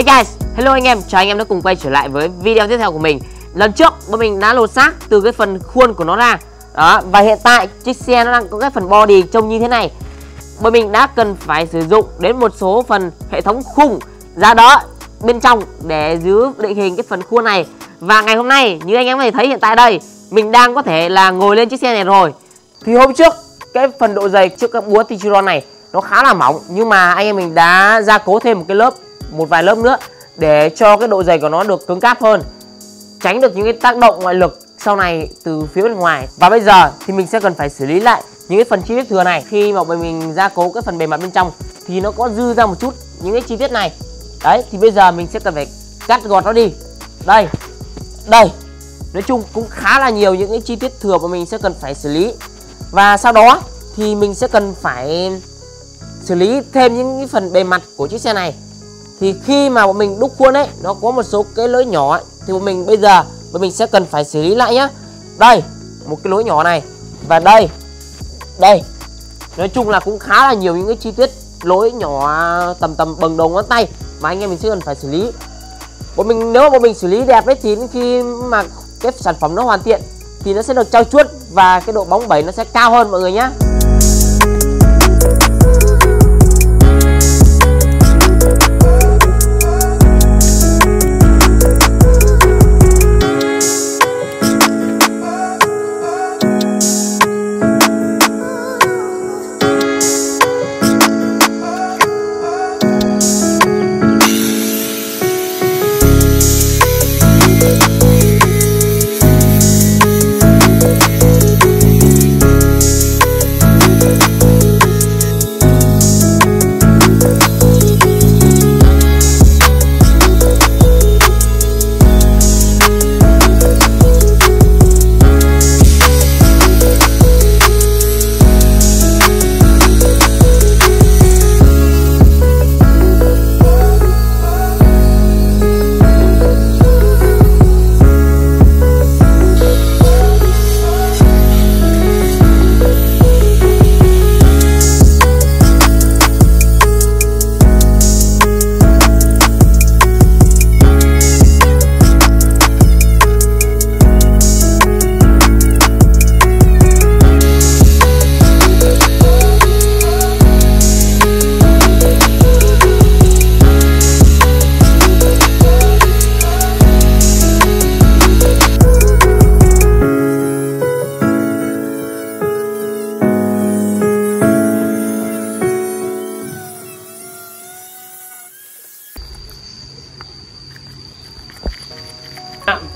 Hey guys, hello anh em, chào anh em đã cùng quay trở lại với video tiếp theo của mình. Lần trước bọn mình đã lột xác từ cái phần khuôn của nó ra. Đó, và hiện tại chiếc xe nó đang có cái phần body trông như thế này. Bọn mình đã cần phải sử dụng đến một số phần hệ thống khung ra đó bên trong để giữ định hình cái phần khuôn này. Và ngày hôm nay như anh em có thể thấy hiện tại đây, mình đang có thể là ngồi lên chiếc xe này rồi. Thì hôm trước cái phần độ dày trước các búa chiron này nó khá là mỏng, nhưng mà anh em mình đã gia cố thêm một vài lớp nữa để cho cái độ dày của nó được cứng cáp hơn, tránh được những cái tác động ngoại lực sau này từ phía bên ngoài. Và bây giờ thì mình sẽ cần phải xử lý lại những cái phần chi tiết thừa này. Khi mà mình gia cố cái phần bề mặt bên trong thì nó có dư ra một chút những cái chi tiết này. Đấy, thì bây giờ mình sẽ cần phải cắt gọt nó đi. Đây, nói chung cũng khá là nhiều những cái chi tiết thừa mà mình sẽ cần phải xử lý. Và sau đó thì mình sẽ cần phải xử lý thêm những cái phần bề mặt của chiếc xe này. Thì khi mà bọn mình đúc khuôn ấy, nó có một số cái lỗi nhỏ ấy, thì bây giờ bọn mình sẽ cần phải xử lý lại nhá. Đây, một cái lỗi nhỏ này. Và đây. Nói chung là cũng khá là nhiều những cái chi tiết lỗi nhỏ tầm bằng đầu ngón tay mà anh em mình sẽ cần phải xử lý. Nếu mà bọn mình xử lý đẹp ấy thì khi mà cái sản phẩm nó hoàn thiện thì nó sẽ được trau chuốt và cái độ bóng bẩy nó sẽ cao hơn mọi người nhé.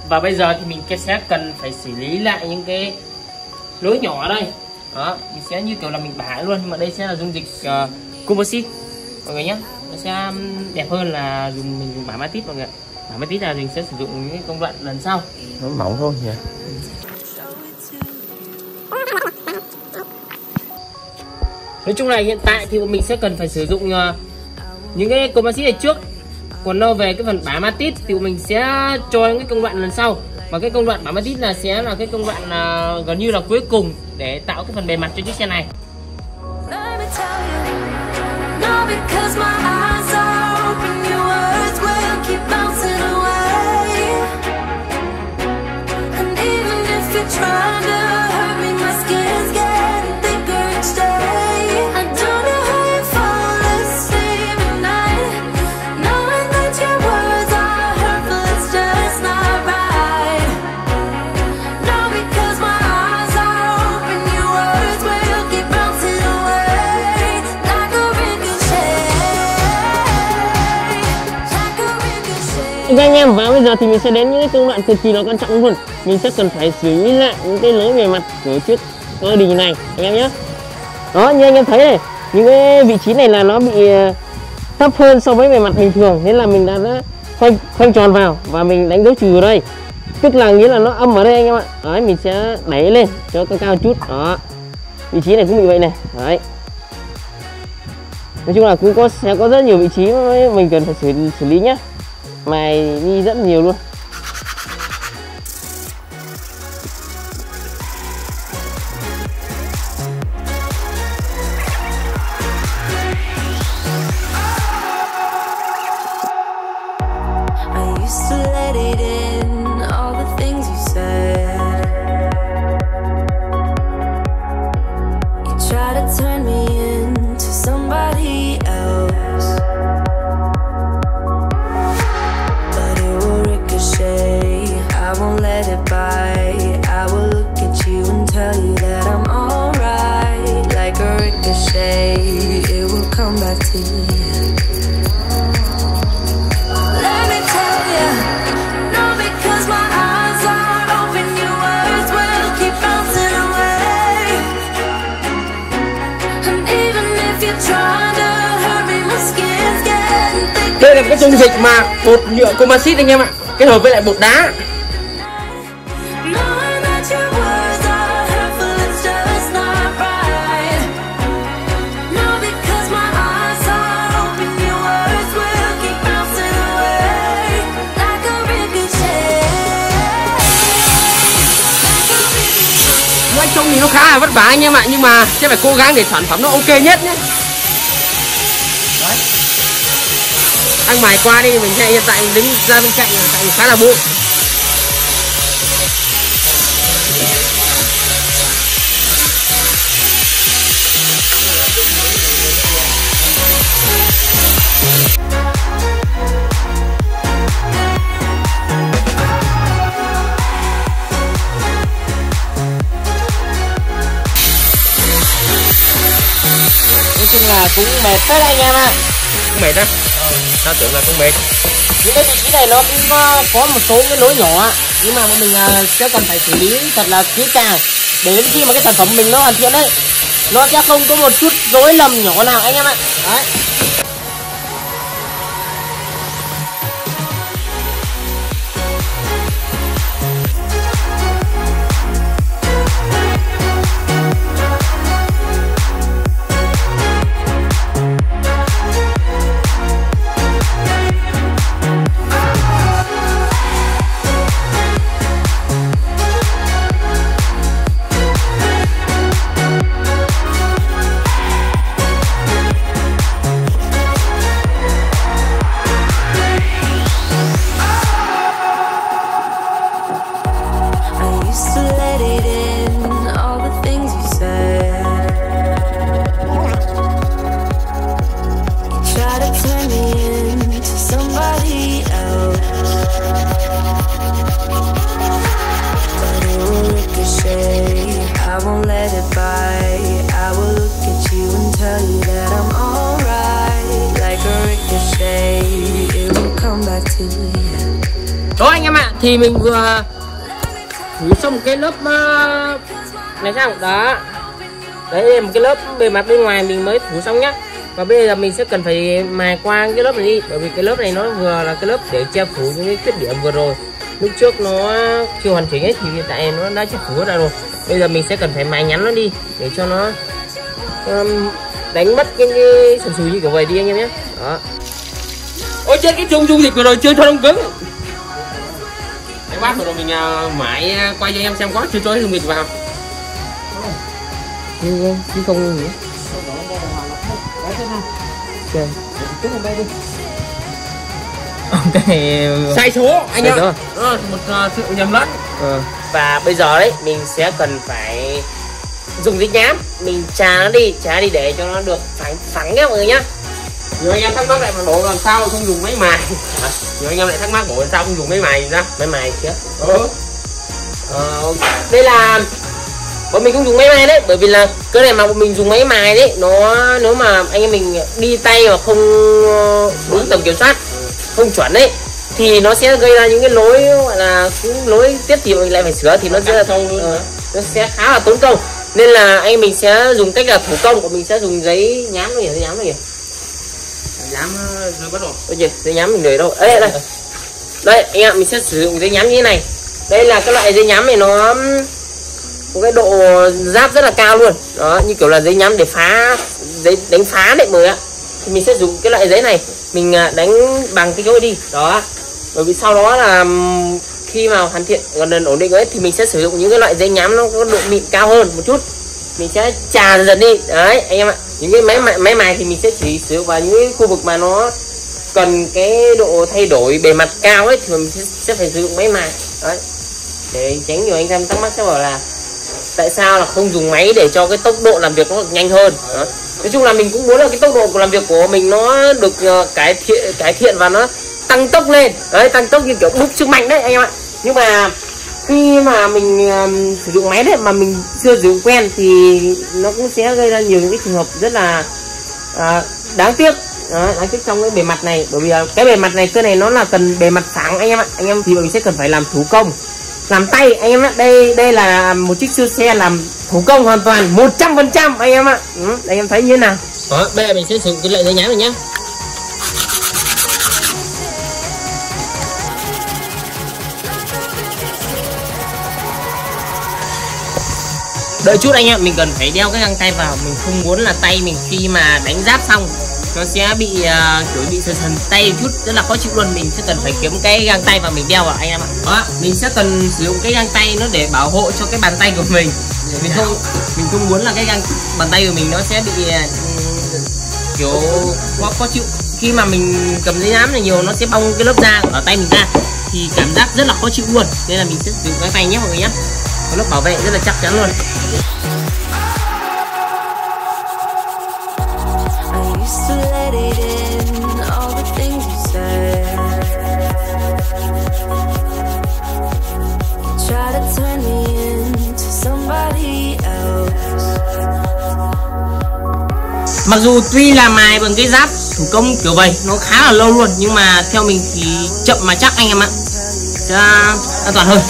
Và bây giờ thì mình sẽ cần phải xử lý lại những cái lỗi nhỏ ở đây. Đó, mình sẽ như kiểu là mình bả luôn, nhưng mà đây sẽ là dung dịch composite mọi người nhé. Nó sẽ đẹp hơn là mình dùng bả matit mọi người. Bả matit là mình sẽ sử dụng những cái công đoạn lần sau. Nó mỏng thôi nhỉ. Nói chung là hiện tại thì mình sẽ cần phải sử dụng những cái composite này trước. Còn đâu về cái phần bả matit thì mình sẽ cho những cái công đoạn lần sau. Và cái công đoạn bả matit sẽ là cái công đoạn gần như là cuối cùng để tạo cái phần bề mặt cho chiếc xe này. Anh em, và bây giờ thì mình sẽ đến những cái công đoạn cực kỳ là quan trọng luôn. Mình sẽ cần phải xử lý lại những cái lỗi bề mặt của chiếc body này anh em nhé. Đó, như anh em thấy này, những cái vị trí này là nó bị thấp hơn so với bề mặt bình thường, nên là mình đã khoanh tròn vào và mình đánh dấu trừ vào đây, tức là nghĩa là nó âm ở đây anh em ạ. Đấy, mình sẽ đẩy lên cho cao cao chút. Đó, vị trí này cũng bị vậy này. Đấy, nói chung là cũng sẽ có rất nhiều vị trí mình cần phải xử lý nhé. Mày đi rất nhiều luôn. Đây là cái dung dịch mà bột nhựa composite anh em ạ, kết hợp với lại bột đá. Trông thì nó khá là vất vả anh em ạ, nhưng mà sẽ phải cố gắng để sản phẩm nó ok nhất nhé. Đấy. Anh mài qua đi, mình sẽ hiện tại mình đứng ra bên cạnh tại vì khá là bụi. Là cũng mệt phết anh em ạ. Cũng mệt á? Tao tưởng là cũng mệt. Những cái vị trí này nó cũng có một số cái lối nhỏ, nhưng mà mình sẽ cần phải xử lý thật là kỹ càng để đến khi mà cái sản phẩm mình nó hoàn thiện đấy, nó sẽ không có một chút lỗi lầm nhỏ nào anh em ạ. Đấy. Đó anh em ạ, thì mình vừa phủ xong một cái lớp này xong đó. Đấy, một cái lớp bề mặt bên ngoài mình mới phủ xong nhá. Và bây giờ mình sẽ cần phải mài qua cái lớp này đi, bởi vì cái lớp này nó vừa là cái lớp để che phủ những cái khuyết điểm vừa rồi lúc trước nó chưa hoàn chỉnh ấy, thì hiện tại nó đã che phủ ra rồi. Bây giờ mình sẽ cần phải mài nhắn nó đi để cho nó đánh mất cái sần sùi như kiểu vậy đi anh em nhé. Đó. Ôi chết, cái dung dịch vừa rồi chưa cho đông cứng. Cái bát vừa rồi mình mãi quay cho em xem có chưa cho dung dịch vào. Chứ không nữa. Ok. Sai số anh em. Một sự nhầm lẫn. Và bây giờ đấy mình sẽ cần phải dùng giấy nhám, mình trà nó đi để cho nó được phẳng nhá mọi người nhá. Nhiều anh em thắc mắc lại mà bộ làm sao không dùng máy mài. Nhiều anh em lại thắc mắc bộ làm sao không dùng máy mài ra. Máy mài chứ. Đây là bọn mình không dùng máy mài đấy, bởi vì là cái này mà bọn mình dùng máy mài đấy, nó nếu mà anh em mình đi tay mà không đúng tầm kiểm soát, không chuẩn đấy, thì nó sẽ gây ra những cái lỗi gọi là những lỗi tiếp thì mình lại phải sửa, thì nó sẽ là nó sẽ khá là tốn công. Nên là anh mình sẽ dùng cách là thủ công, của mình sẽ dùng giấy nhám này, giấy nhám này. Nhám rơi mất rồi. Ôi giấy nhám mình để đâu? Đây đây. Đây anh em, mình sẽ sử dụng giấy nhám như thế này. Đây là cái loại giấy nhám này, nó có cái độ giáp rất là cao luôn. Đó, như kiểu là giấy nhám để phá, giấy đánh phá đấy mọi người ạ. Thì mình sẽ dùng cái loại giấy này, mình đánh bằng cái chỗ đi. Đó. Bởi vì sau đó là khi mà hoàn thiện gần dần ổn định ấy, thì mình sẽ sử dụng những cái loại giấy nhám nó có độ mịn cao hơn một chút. Mình sẽ chà dần đi. Đấy anh em ạ. Những cái máy mài thì mình sẽ chỉ sử dụng vào những cái khu vực mà nó cần cái độ thay đổi bề mặt cao ấy, thì mình sẽ phải sử dụng máy mài. Đấy. Để tránh nhiều anh em thắc mắc sẽ bảo là tại sao là không dùng máy để cho cái tốc độ làm việc nó được nhanh hơn. Đó. Nói chung là mình cũng muốn là cái tốc độ của làm việc của mình nó được cải thiện và nó tăng tốc lên. Đấy, tăng tốc như kiểu búp sức mạnh đấy anh em ạ. Nhưng mà khi mà mình sử dụng máy đấy mà mình chưa sử dụng quen thì nó cũng sẽ gây ra nhiều những cái trường hợp rất là đáng tiếc. Đáng tiếc trong cái bề mặt này, bởi vì cái bề mặt này cơ này nó là cần bề mặt phẳng anh em ạ. Anh em thì mình sẽ cần phải làm thủ công, làm tay anh em ạ. Đây là một chiếc siêu xe làm thủ công hoàn toàn 100% anh em ạ. Đây em thấy như thế nào. Đó, bây giờ mình sẽ sử dụng cái loại giấy nhám này nhá. Đợi chút anh em, mình cần phải đeo cái găng tay vào. Mình không muốn là tay mình khi mà đánh giáp xong nó sẽ bị kiểu bị sần tay một chút, rất là khó chịu luôn. Mình sẽ cần phải kiếm cái găng tay và mình đeo vào anh em ạ. Đó, mình sẽ cần sử dụng cái găng tay nó để bảo hộ cho cái bàn tay của mình. Mình không muốn là cái bàn tay của mình nó sẽ bị kiểu khó chịu. Khi mà mình cầm giấy nhám này nhiều nó sẽ bong cái lớp da ở tay mình ra thì cảm giác rất là khó chịu luôn. Nên là mình sẽ dùng cái tay nhé mọi người nhé. Có lớp bảo vệ rất là chắc chắn luôn. Mặc dù tuy là mài bằng cái giáp thủ công kiểu vậy nó khá là lâu luôn, nhưng mà theo mình thì chậm mà chắc anh em ạ, sẽ an toàn hơn.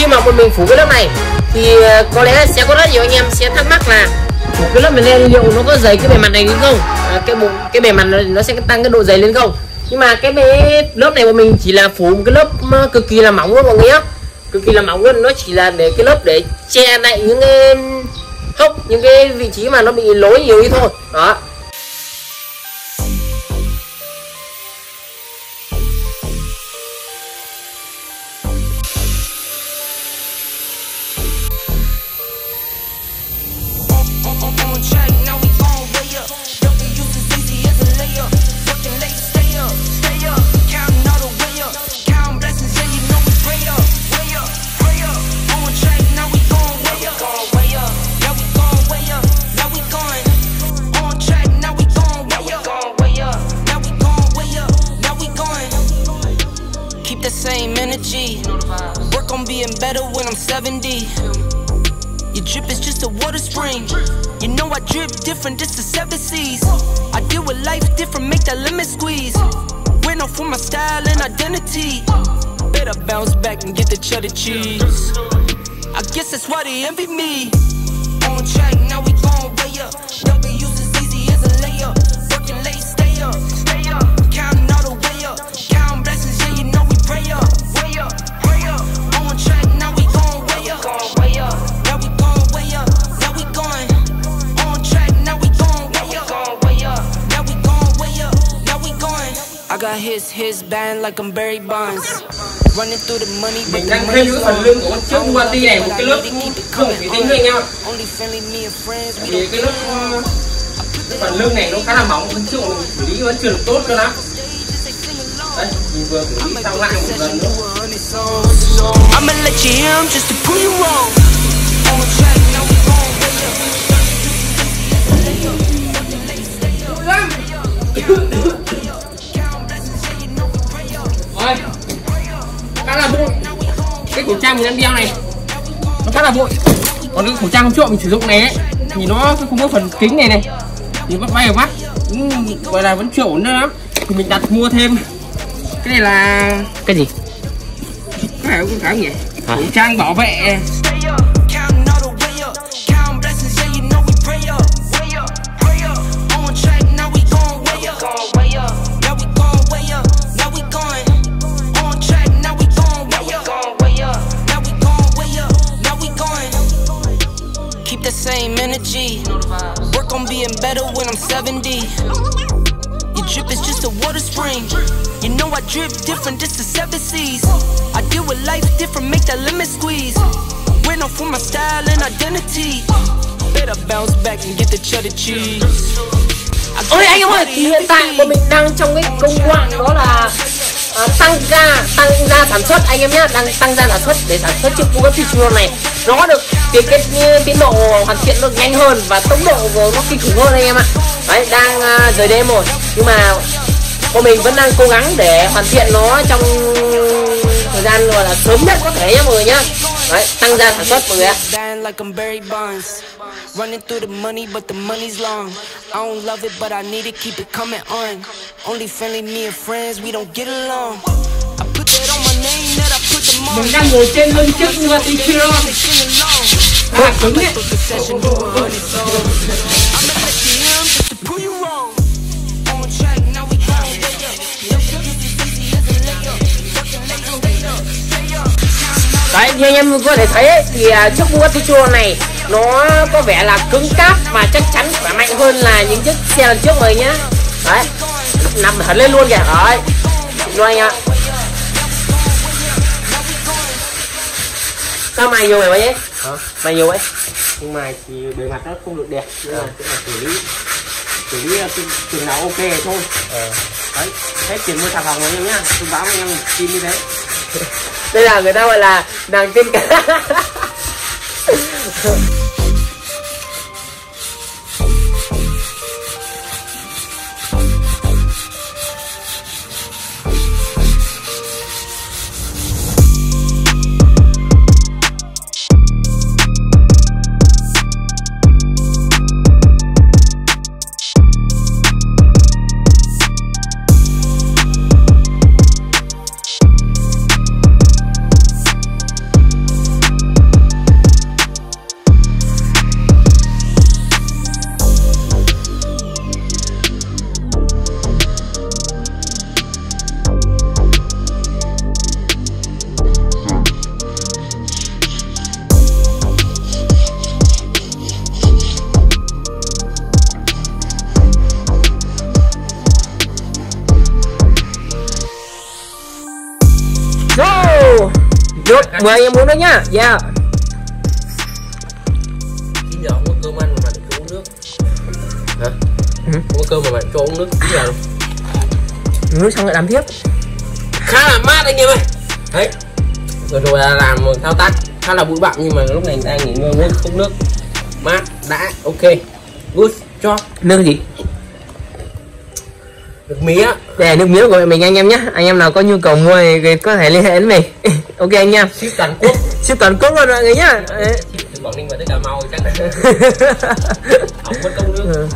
Mà một mình phủ cái lớp này thì có lẽ sẽ có rất nhiều anh em sẽ thắc mắc là phủ cái lớp này lên liệu nó có dày cái bề mặt này lên không, cái bề mặt nó sẽ tăng cái độ dày lên không. Nhưng mà cái lớp này của mình chỉ là phủ một cái lớp cực kỳ là mỏng luôn mọi người nhé, cực kỳ là mỏng luôn. Nó chỉ là để cái lớp để che lại những cái hốc, những cái vị trí mà nó bị lối nhiều đi thôi đó. Same energy, work on being better when I'm 70. Your drip is just a water spring. You know I drip different, just the 7 seas. I deal with life different, make that limit squeeze. Went off with my style and identity. Better bounce back and get the cheddar cheese. I guess that's why they envy me. On track, now we gon' way up. W's as easy as a layup. Working late, stay up, stay up. Counting all the way up. Counting blessings, yeah, you know we pray up, way up, way up. On track, now we gon' way up, way up. Now we gon' way up, now we going. On track, now we gon' way up, way up. Now we gon' way up, now we going. I got his band like I'm Barry Bonds. Running through the money, but mình đang thêm cái phần lưng của con chiếc Bugatti này, một cái lớp không thủy tinh thôi anh em ạ. Thì cái lớp cái phần lưng này nó khá là mỏng, vẫn chưa mình xử lý vẫn chưa được tốt cho lắm. Đấy, mình vừa xử lý xong lại một lần nữa. I'ma let you hear just to prove you wrong. Rồi, khá là bụi. Cái khẩu trang mình đang đeo này nó khá là bụi. Còn cái khẩu trang trước mình sử dụng này ấy, thì nó không có phần kính này thì vẫn bay ở mắt, gọi là vẫn chưa ổn lắm. Thì mình đặt mua thêm cái này là cái gì? Cái này cũng khá nhỉ? Khẩu trang bảo vệ. energy. Work on being better when I'm 70. Your drip is just a water spring. You know I drip different, this is 7 seas. I deal with life different, make that limit squeeze. Went off for my style and identity. Better bounce back and get the cheddar cheese. Ôi anh em ơi, thì hiện tại bọn mình đang trong cái công đoạn đó là tăng gia sản xuất anh em nhé, đang tăng gia sản xuất để sản xuất chiếc Bugatti Chiron này nó được cái tiến độ hoàn thiện được nhanh hơn và tốc độ của nó kinh khủng hơn anh em ạ. Đấy, đang rời đêm rồi nhưng mà bọn mình vẫn đang cố gắng để hoàn thiện nó trong thời gian gọi là sớm nhất có thể nhé mọi người nhá. Đấy, tăng gia sản xuất mọi người ạ. Running through the money, but the money's long. I don't love it, but I need to keep it coming on. Only friendly me and friends, we don't get along. I put that on my name, that I put them on. Mình đang ngồi trên lưng chiếc Bugatti Chiron. Cứng đấy. Đấy, như anh em có thể thấy ấy, thì chiếc Bugatti Chiron này nó có vẻ là cứng cáp và chắc chắn khỏe mạnh hơn là những chiếc xe lần trước rồi nhá. Đấy, nằm hẳn lên luôn kìa. Đấy, luôn anh ạ. Sao mày nhiều vậy hả? Mày nhiều vậy? Nhưng mà thì bề mặt nó không được đẹp, nhưng mà sẽ là xử lý chừng nào ok thôi. Đấy, hết tiền mua xà phòng rồi nhá. Tôi báo anh em tin như thế. Đây là người ta gọi là nàng tiên cá. Được, mời anh em uống nước nhá. Yeah. 9 giờ không có cơm ăn mà bạn cho uống nước. Hả? Không có cơm mà bạn cho uống nước 9 giờ đâu. Nước xong lại làm tiếp. Khá là mát anh em ơi. Đấy. Rồi là làm một thao tác khá là bụi bặm nhưng mà lúc này đang nghỉ ngơi uống không nước. Mát, đã, ok. Good job. Nước gì? Nước mía. Để nước mía của mình anh em nhé. Anh em nào có nhu cầu mua thì có thể liên hệ đến mình. Ok anh em. Ship toàn quốc. Ship toàn quốc luôn mọi người nhá. Từ Quảng Ninh vào tới Cà Mau chắc là không mất công nước.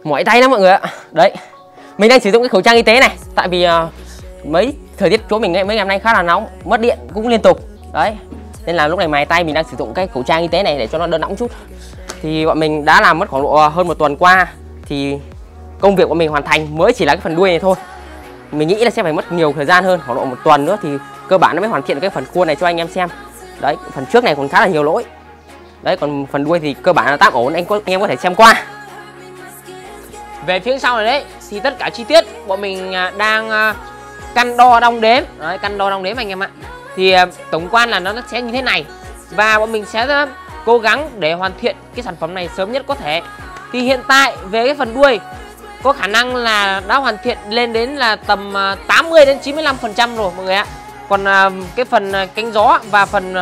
mỏi tay lắm mọi người ạ. Đấy, mình đang sử dụng cái khẩu trang y tế này, tại vì mấy thời tiết chỗ mình mấy ngày hôm nay khá là nóng, mất điện cũng liên tục. Đấy, nên là lúc này mài tay mình đang sử dụng cái khẩu trang y tế này để cho nó đỡ nóng chút. Thì bọn mình đã làm mất khoảng độ hơn 1 tuần qua, thì công việc của mình hoàn thành mới chỉ là cái phần đuôi này thôi. Mình nghĩ là sẽ phải mất nhiều thời gian hơn, khoảng độ 1 tuần nữa thì cơ bản nó mới hoàn thiện cái phần khuôn này cho anh em xem. Đấy, phần trước này còn khá là nhiều lỗi. Đấy, còn phần đuôi thì cơ bản là tạm ổn, anh em có thể xem qua. Về phía sau này đấy thì tất cả chi tiết bọn mình đang căn đo đong đếm. Đấy, căn đo đong đếm anh em ạ. Thì tổng quan là nó sẽ như thế này. Và bọn mình sẽ cố gắng để hoàn thiện cái sản phẩm này sớm nhất có thể. Thì hiện tại về cái phần đuôi có khả năng là đã hoàn thiện lên đến là tầm 80 đến 95% rồi mọi người ạ. Còn cái phần cánh gió và phần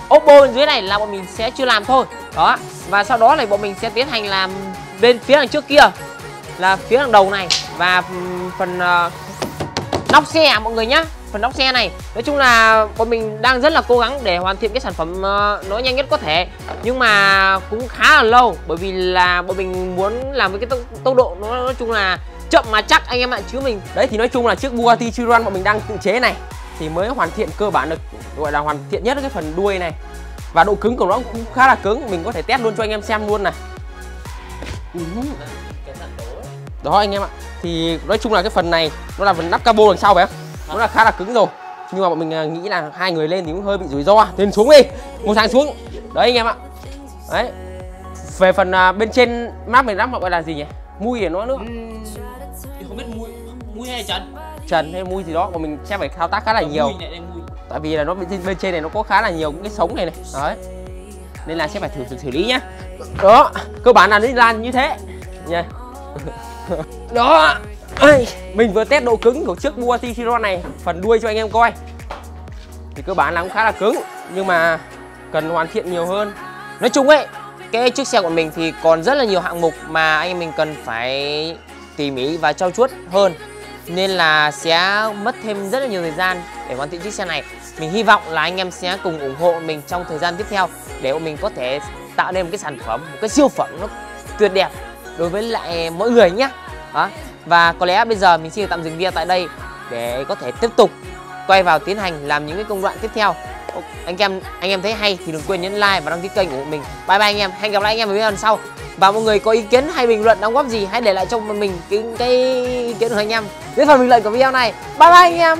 ốp bô bên dưới này là bọn mình sẽ chưa làm thôi. Đó. Và sau đó là bọn mình sẽ tiến hành làm bên phía đằng trước kia, là phía đằng đầu này và phần nóc xe mọi người nhá. Phần nóc xe này nói chung là bọn mình đang rất là cố gắng để hoàn thiện cái sản phẩm nó nhanh nhất có thể, nhưng mà cũng khá là lâu, bởi vì là bọn mình muốn làm với cái tốc độ nó nói chung là chậm mà chắc anh em ạ, chứ mình đấy thì nói chung là chiếc Bugatti Chiron bọn mình đang tự chế này thì mới hoàn thiện cơ bản được, gọi là hoàn thiện nhất cái phần đuôi này, và độ cứng của nó cũng khá là cứng, mình có thể test luôn cho anh em xem luôn này. Đó anh em ạ, thì nói chung là cái phần này nó là phần nắp cabo đằng sau phải không? Nó là khá là cứng rồi, nhưng mà bọn mình nghĩ là 2 người lên thì cũng hơi bị rủi ro. Lên xuống đi, một thằng xuống. Đấy anh em ạ. Đấy. Về phần bên trên map mình lắp gọi là gì nhỉ? Mui để nó nữa. Thì không biết mui hay trần? Trần hay mui gì đó, bọn mình sẽ phải thao tác khá là nhiều. Tại vì là nó bên trên này nó có khá là nhiều những cái sống này này. Đấy. Nên là sẽ phải thử xử lý nhá. Đó, cơ bản là nó lan như thế. Nha. Đó. Mình vừa test độ cứng của chiếc Bugatti Chiron này, phần đuôi cho anh em coi. Thì cơ bản là cũng khá là cứng, nhưng mà cần hoàn thiện nhiều hơn. Nói chung ấy, cái chiếc xe của mình thì còn rất là nhiều hạng mục mà anh em mình cần phải tỉ mỉ và trau chuốt hơn, nên là sẽ mất thêm rất là nhiều thời gian để hoàn thiện chiếc xe này. Mình hy vọng là anh em sẽ cùng ủng hộ mình trong thời gian tiếp theo để mình có thể tạo nên một cái sản phẩm, một cái siêu phẩm nó tuyệt đẹp đối với lại mỗi người nhé. Đó. Và có lẽ bây giờ mình xin tạm dừng video tại đây để có thể tiếp tục quay vào tiến hành làm những cái công đoạn tiếp theo. Anh em thấy hay thì đừng quên nhấn like và đăng ký kênh ủng hộ mình. Bye bye anh em, hẹn gặp lại anh em ở video lần sau. Và mọi người có ý kiến hay bình luận đóng góp gì hãy để lại cho mình cái ý kiến của anh em dưới phần bình luận của video này. Bye bye anh em.